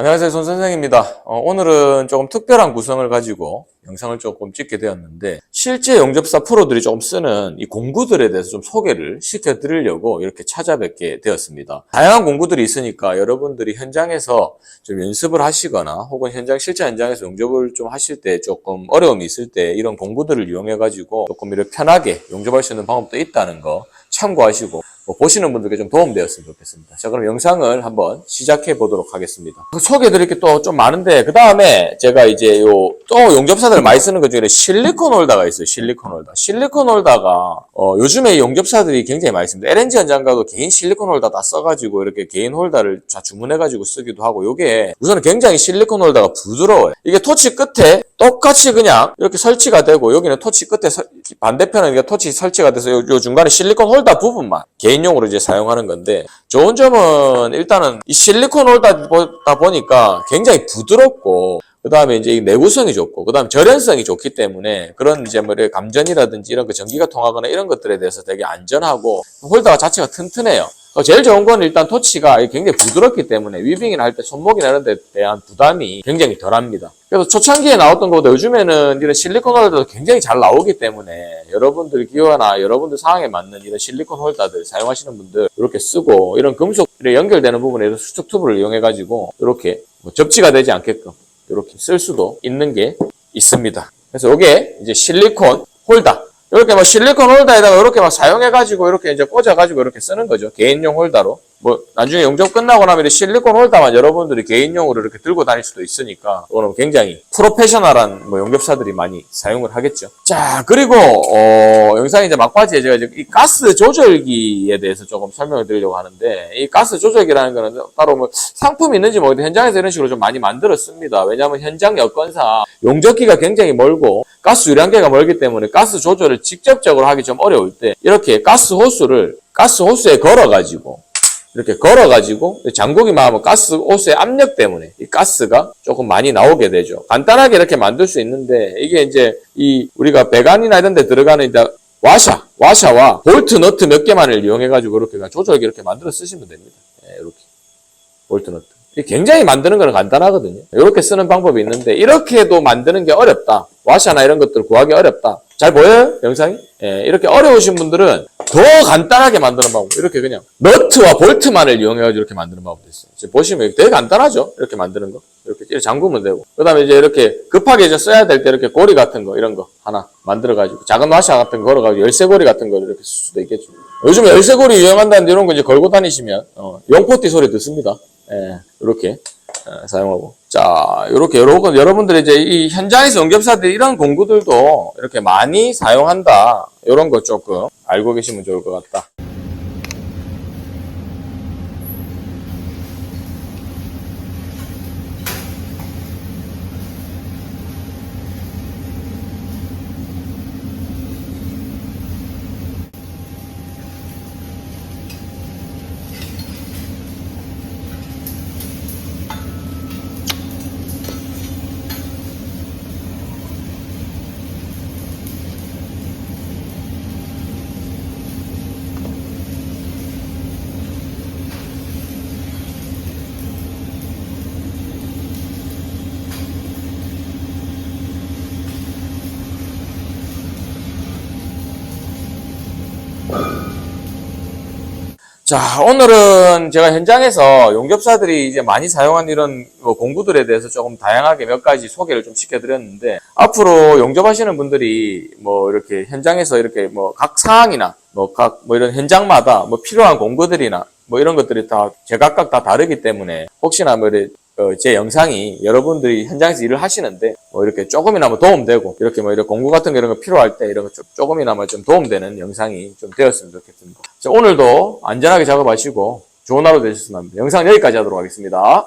안녕하세요, 손 선생입니다. 오늘은 조금 특별한 구성을 가지고 영상을 조금 찍게 되었는데, 실제 용접사 프로들이 조금 쓰는 이 공구들에 대해서 좀 소개를 시켜드리려고 이렇게 찾아뵙게 되었습니다. 다양한 공구들이 있으니까 여러분들이 현장에서 좀 연습을 하시거나 혹은 실제 현장에서 용접을 좀 하실 때 조금 어려움이 있을 때 이런 공구들을 이용해가지고 조금 이렇게 편하게 용접할 수 있는 방법도 있다는 거 참고하시고 보시는 분들께 좀 도움되었으면 좋겠습니다. 자, 그럼 영상을 한번 시작해 보도록 하겠습니다. 소개해드릴 게 또 좀 많은데, 그 다음에 제가 이제 또 용접사들 많이 쓰는 것 중에 실리콘 홀더가 있어요. 실리콘 홀더. 실리콘 홀더가, 요즘에 용접사들이 굉장히 많이 씁니다. LNG 현장 가도 개인 실리콘 홀더 다 써가지고 이렇게 개인 홀더를 다 주문해가지고 쓰기도 하고, 요게 우선은 굉장히 실리콘 홀더가 부드러워요. 이게 토치 끝에 똑같이 그냥 이렇게 설치가 되고, 여기는 토치 끝에 반대편은 이게 토치 설치가 돼서 요 중간에 실리콘 홀더 부분만 개인용으로 이제 사용하는 건데, 좋은 점은 일단은 이 실리콘 홀더다 보니까 굉장히 부드럽고, 그 다음에 이제 내구성이 좋고, 그 다음에 절연성이 좋기 때문에 그런 이제 뭐 감전이라든지 이런 거 전기가 통하거나 이런 것들에 대해서 되게 안전하고, 홀더 자체가 튼튼해요. 제일 좋은 건 일단 토치가 굉장히 부드럽기 때문에 위빙이나 할 때 손목이나 이런 데 대한 부담이 굉장히 덜합니다. 그래서 초창기에 나왔던 것보다 요즘에는 이런 실리콘 홀더도 굉장히 잘 나오기 때문에 여러분들 기호나 여러분들 상황에 맞는 이런 실리콘 홀더들 사용하시는 분들 이렇게 쓰고, 이런 금속에 연결되는 부분에 수축 튜브를 이용해가지고 이렇게 접지가 되지 않게끔 이렇게 쓸 수도 있는 게 있습니다. 그래서 이게 이제 실리콘 홀더. 이렇게 실리콘 홀더에다가 이렇게 사용해가지고 이렇게 이제 꽂아가지고 이렇게 쓰는 거죠. 개인용 홀더로. 나중에 용접 끝나고 나면 실리콘 홀더만 여러분들이 개인용으로 이렇게 들고 다닐 수도 있으니까, 이거는 굉장히 프로페셔널한 용접사들이 많이 사용을 하겠죠. 자, 그리고, 영상이 이제 막바지에 제가 이 가스 조절기에 대해서 조금 설명을 드리려고 하는데, 이 가스 조절기라는 거는 따로 상품이 있는지 모르겠는데 현장에서 이런 식으로 좀 많이 만들었습니다. 왜냐하면 현장 여건상 용접기가 굉장히 멀고, 가스 유량계가 멀기 때문에 가스 조절을 직접적으로 하기 좀 어려울 때, 이렇게 가스 호스에 걸어가지고 잠그기만 하면 가스 호스의 압력 때문에 이 가스가 조금 많이 나오게 되죠. 간단하게 이렇게 만들 수 있는데, 이게 이제 우리가 배관이나 이런 데 들어가는 이제 와샤와 볼트 너트 몇 개만을 이용해가지고 이렇게 조절기 이렇게 만들어 쓰시면 됩니다. 이렇게 볼트 너트. 굉장히 만드는 거는 간단하거든요. 이렇게 쓰는 방법이 있는데, 이렇게도 만드는 게 어렵다. 와샤나 이런 것들 구하기 어렵다. 잘 보여요? 영상이? 이렇게 어려우신 분들은 더 간단하게 만드는 방법. 이렇게 그냥 너트와 볼트만을 이용해가지고 이렇게 만드는 방법도 있어요. 지금 보시면 되게 간단하죠? 이렇게 만드는 거. 이렇게 잠그면 되고. 그 다음에 이제 이렇게 급하게 이제 써야 될 때 이렇게 고리 같은 거, 이런 거 하나 만들어가지고, 작은 와샤 같은 거 걸어가지고 열쇠고리 같은 거 이렇게 쓸 수도 있겠죠. 요즘에 열쇠고리 유행한다는데 이런 거 이제 걸고 다니시면, 용포티 소리 듣습니다. 이렇게 사용하고. 자, 이렇게 여러분들이 이제 이 현장에서 용접사들이 이런 공구들도 이렇게 많이 사용한다. 이런 거 조금 알고 계시면 좋을 것 같다. 자, 오늘은 제가 현장에서 용접사들이 이제 많이 사용한 이런 공구들에 대해서 조금 다양하게 몇 가지 소개를 좀 시켜드렸는데, 앞으로 용접하시는 분들이 이렇게 현장에서 이렇게 각 상황이나 이런 현장마다 필요한 공구들이나 이런 것들이 다 제각각 다 다르기 때문에, 혹시나 제 영상이 여러분들이 현장에서 일을 하시는데 이렇게 조금이나마 도움되고, 이렇게 이런 공구 같은 거 이런 거 필요할 때 이런 거 조금이나마 좀 도움되는 영상이 좀 되었으면 좋겠습니다. 자, 오늘도 안전하게 작업하시고 좋은 하루 되셨으면 합니다. 영상 여기까지 하도록 하겠습니다.